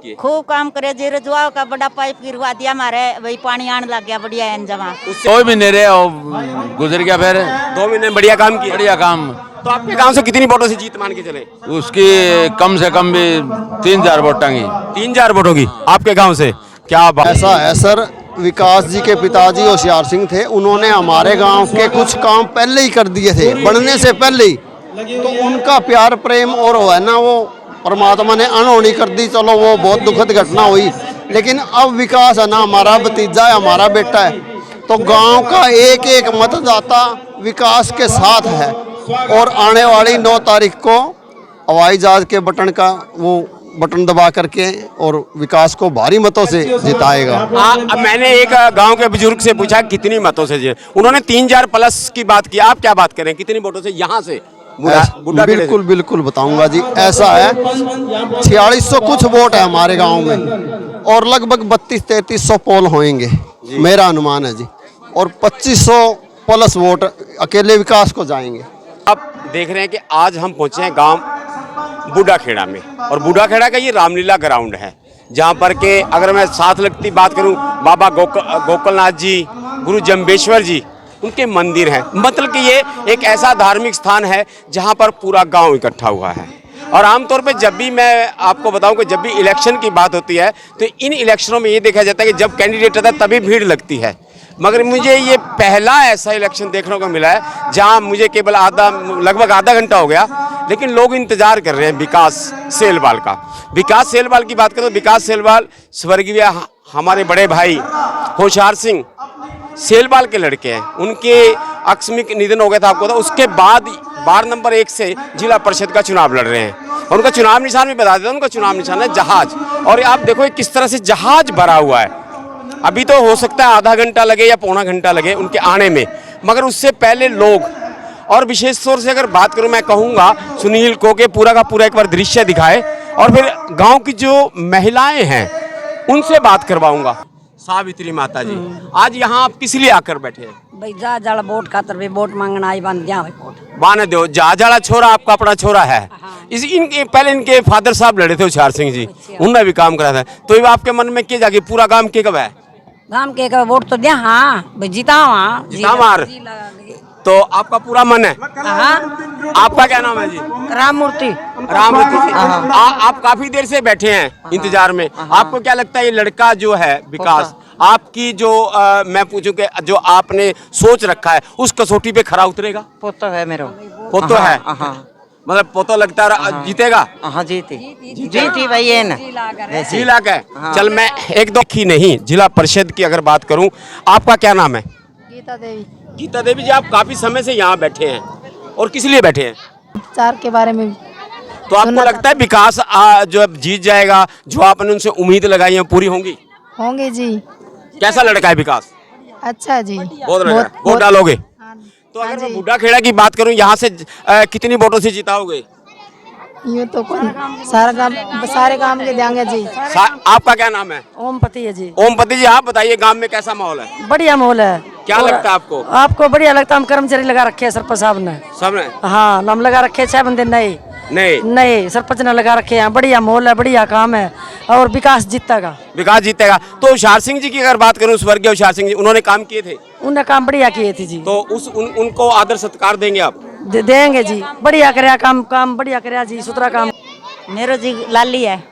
किए? खूब काम करे जी। रजुआव का बड़ा पाइप गिरवा दिया हमारे, वही पानी आने लग गया बढ़िया है जमा। 2 महीने रहे और गुजर गया। फिर 2 महीने में बढ़िया काम किया। बढ़िया काम। तो आपके गांव से कितनी वोटों से जीत मान के चले? उसकी कम से कम भी 3000 वोटां की। 3000 वोटों की आपके गांव से? क्या बात। ऐसा है सर, विकास जी के पिताजी होशियार सिंह थे, उन्होंने हमारे गांव के कुछ काम पहले ही कर दिए थे, बनने से पहले ही। तो उनका प्यार प्रेम और वो है ना, वो परमात्मा ने अनहोनी कर दी। चलो वो बहुत दुखद घटना हुई, लेकिन अब विकास है ना, हमारा भतीजा है, हमारा बेटा है। तो गांव का एक एक मतदाता विकास के साथ है और आने वाली 9 तारीख को हवाई जहाज के बटन का वो बटन दबा करके और विकास को भारी मतों से जिताएगा। अब मैंने एक गांव के बुजुर्ग से पूछा कितनी मतों से जीत, उन्होंने 3000 प्लस की बात की। आप क्या बात करें, कितनी वोटों से यहाँ से? बिल्कुल बिल्कुल बताऊंगा जी। ऐसा है 4600 कुछ वोट है हमारे गांव में और लगभग 3200-3300 पोल होंगे, मेरा अनुमान है जी। और 2500 प्लस वोट अकेले विकास को जाएंगे। आप देख रहे हैं कि आज हम पहुंचे हैं गांव बूढ़ाखेड़ा में, और बूढ़ाखेड़ा का ये रामलीला ग्राउंड है, जहां पर के अगर मैं साथ लगती बात करूं, बाबा गोकुलनाथ जी, गुरु जम्बेश्वर जी, उनके मंदिर हैं। मतलब कि ये एक ऐसा धार्मिक स्थान है जहां पर पूरा गांव इकट्ठा हुआ है। और आमतौर पे जब भी मैं आपको बताऊं कि जब भी इलेक्शन की बात होती है तो इन इलेक्शनों में ये देखा जाता है कि जब कैंडिडेट आता है तभी भीड़ लगती है। मगर मुझे ये पहला ऐसा इलेक्शन देखने को मिला है जहां मुझे केवल लगभग आधा घंटा हो गया, लेकिन लोग इंतजार कर रहे हैं विकास सेलवाल का। विकास सेलवाल की बात करें तो विकास सेलवाल स्वर्गीय हमारे बड़े भाई होशियार सिंह सेलवाल के लड़के हैं। उनके आकस्मिक निधन हो गया था, आपको तो उसके बाद वार्ड नंबर 1 से जिला परिषद का चुनाव लड़ रहे हैं। और उनका चुनाव निशान भी बता देता हूं, उनका चुनाव निशान है जहाज। और आप देखो किस तरह से जहाज भरा हुआ है। अभी तो हो सकता है आधा घंटा लगे या पौना घंटा लगे उनके आने में, मगर उससे पहले लोग। और विशेष तौर से अगर बात करूं, मैं कहूंगा सुनील को के पूरा का पूरा एक बार दृश्य दिखाए और फिर गांव की जो महिलाएं हैं उनसे बात करवाऊंगा। सावित्री माता जी, आज यहाँ आप किस लिए आकर बैठे हैं? भाई जा जाला वोट खातर भी वोट मांगना आई बन जा वोट बाने दो। जा छोरा आपका अपना छोरा है। इनके पहले इनके फादर साहब लड़े थे होशियार सिंह जी, उनने भी काम करा था। तो ये आपके मन में क्या जाके पूरा काम के कब है? गांव के वोट तो दिया। हाँ जीता मार। तो आपका पूरा मन है? हाँ। आपका क्या नाम है जी? राम मूर्ति। आप काफी देर से बैठे हैं इंतजार में। आपको क्या लगता है ये लड़का जो है विकास, आपकी जो मैं पूछूं कि जो आपने सोच रखा है उस कसौटी पे खरा उतरेगा? पोतो है मेरा। पोतो है? मतलब पोतो लगता है जीतेगा? हाँ जीती भाई है ना। जी लाख है। चल मैं एक दो की नहीं, जिला परिषद की अगर बात करूं, आपका क्या नाम है? गीता देवी। गीता देवी जी, आप काफी समय से यहाँ बैठे हैं और किस लिए बैठे हैं? प्रचार के बारे में। तो आपको लगता है विकास जो अब जीत जाएगा, जो आपने उनसे उम्मीद लगाई है पूरी होंगी? होंगे जी। कैसा लड़का है विकास? अच्छा जी। बहुत वोट डालोगे? तो अगर मैं बूढ़ाखेड़ा की बात करूं, यहाँ से कितनी वोटों से जिताओगे? ये तो सारे काम के देंगे जी। आपका क्या नाम है? ओमपति है जी। ओमपति जी, आप बताइए गांव में कैसा माहौल है? बढ़िया माहौल है। क्या लगता है आपको? आपको बढ़िया लगता है? हम कर्मचारी लगा रखे हैं सरपंच साहब ने। सब ने? हाँ नाम लगा रखे 6 बंदे नहीं सरपंच ने लगा रखे हैं। बढ़िया माहौल है, बढ़िया काम है और विकास जीतेगा। विकास जीतेगा। तो होशियार सिंह जी की अगर बात करूं, स्वर्गीय होशियार सिंह जी, उन्होंने काम किए थे? उन्हें काम बढ़िया किए थे जी। तो उनको आदर सत्कार देंगे आप? देंगे जी। बढ़िया कराया काम बढ़िया कराया जी, सुथरा काम। मेरो जी लाली है।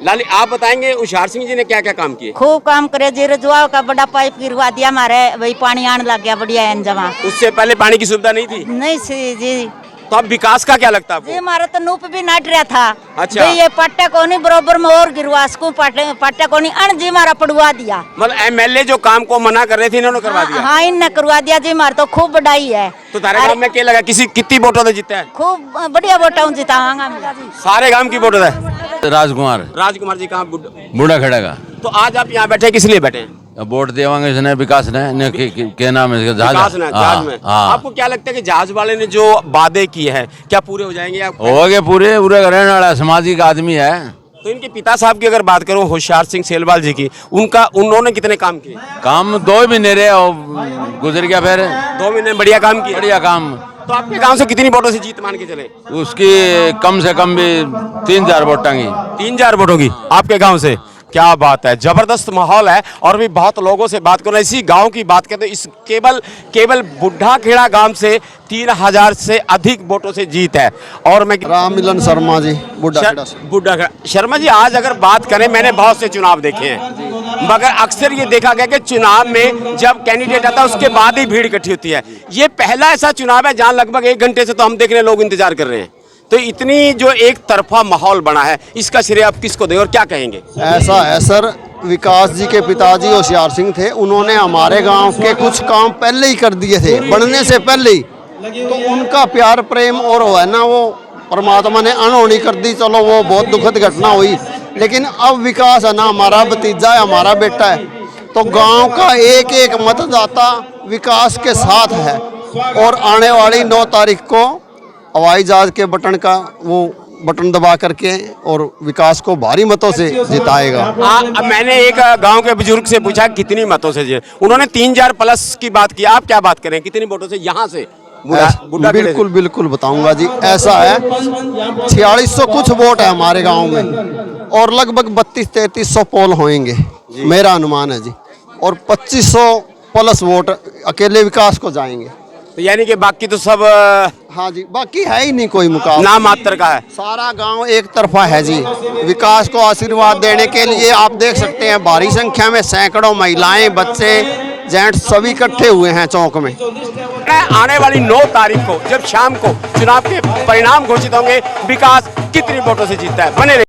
लाली, आप बताएंगे होशियार सिंह जी ने क्या क्या काम किए? खूब काम करे जी। रजुआव का बड़ा पाइप गिरवा दिया हमारे, वही पानी आने लग गया बढ़िया है जमा। उससे पहले पानी की सुविधा नहीं थी? नहीं जी। तो अब विकास का क्या लगता है आपको? जी हमारा तो नूप भी नाट रहा था। अच्छा। ये पट्टा कोनी बरोबर में और गिरवा सकूं, पट्टा कोनी अन जी हमारा पड़वा दिया। मतलब एमएलए जो काम को मना कर रहे थे इन्होंने करवा दिया? हाँ इनने करवा दिया जी। हमारा तो खूब बढ़ाई है। तो तारे गांव में क्या लगा, कितनी वोटों से जीता है? खूब बढ़िया वोटा जितावांगा। सारे गांव की वोटों से? राजकुमार जी कहाँ? बूढ़ाखेड़ा का। तो आज आप यहाँ बैठे किस लिए बैठे हैं? वोट देवांगे इसने विकास ने क्या नाम है इसका? विकास ने जहाज में। आपको क्या लगता है कि जहाज वाले ने जो वादे किए हैं क्या पूरे हो जाएंगे? हो गए पूरे रहने वाला सामाजिक आदमी है। तो इनके पिता साहब की अगर बात करूं, होशियार सिंह सेलवाल जी की, उन्होंने कितने काम किए? काम 2 महीने रहे और गुजर गया। फिर 2 महीने बढ़िया काम किए? बढ़िया काम। तो आपके गांव से कितनी वोटों से जीत मान के चले? उसकी कम से कम भी 3000 वोट की। 3000 वोट होगी आपके गांव से? क्या बात है, जबरदस्त माहौल है। और भी बहुत लोगों से बात करो, इसी गांव की बात करते, इस केवल बुढ़ा खेड़ा गांव से 3000 से अधिक वोटों से जीत है। और मैं राम मिलन शर्मा जी, बुढ़ा खेड़ा से। बुढ़ा खेड़ा। शर्मा जी, आज अगर बात करें, मैंने बहुत से चुनाव देखे हैं, मगर अक्सर ये देखा गया कि चुनाव में जब कैंडिडेट आता है उसके बाद ही भीड़ इकट्ठी होती है। ये पहला ऐसा चुनाव है जहां लगभग 1 घंटे से तो हम देख रहे हैं लोग इंतजार कर रहे हैं। तो इतनी जो एक तरफा माहौल बना है, इसका श्रेय आप किसको दें और क्या कहेंगे? ऐसा है सर, विकास जी के पिताजी होशियार सिंह थे, उन्होंने हमारे गांव के कुछ काम पहले ही कर दिए थे, बनने से पहले ही। तो उनका प्यार प्रेम और वो है ना, वो परमात्मा ने अनहोनी कर दी। चलो वो बहुत दुखद घटना हुई, लेकिन अब विकास है ना, हमारा भतीजा है, हमारा बेटा है। तो गांव का एक एक मतदाता विकास के साथ है। और आने वाली 9 तारीख को हवाई जहाज के बटन का वो बटन दबा करके और विकास को भारी मतों से जिताएगा। अब मैंने एक गांव के बुजुर्ग से पूछा कितनी मतों से जीत, उन्होंने 3000 प्लस की बात की। आप क्या बात करें, कितनी वोटों से यहाँ से? बिल्कुल बिल्कुल बताऊंगा जी। ऐसा है, 4600 कुछ वोट है हमारे गांव में, और लगभग 3200-3300 पोल होंगे, मेरा अनुमान है जी। और 2500 प्लस वोट अकेले विकास को जाएंगे। तो यानी कि बाकी तो सब हाँ जी, बाकी है ही नहीं कोई मुकाबला, नाम मात्र का है। सारा गांव एक तरफा है जी। विकास को आशीर्वाद देने के लिए आप देख सकते हैं, भारी संख्या में सैकड़ों महिलाएं, बच्चे, जेंट्स सभी इकट्ठे हुए हैं चौक में। आने वाली 9 तारीख को जब शाम को चुनाव के परिणाम घोषित होंगे, विकास कितनी वोटों से जीतता है, बने रहिए।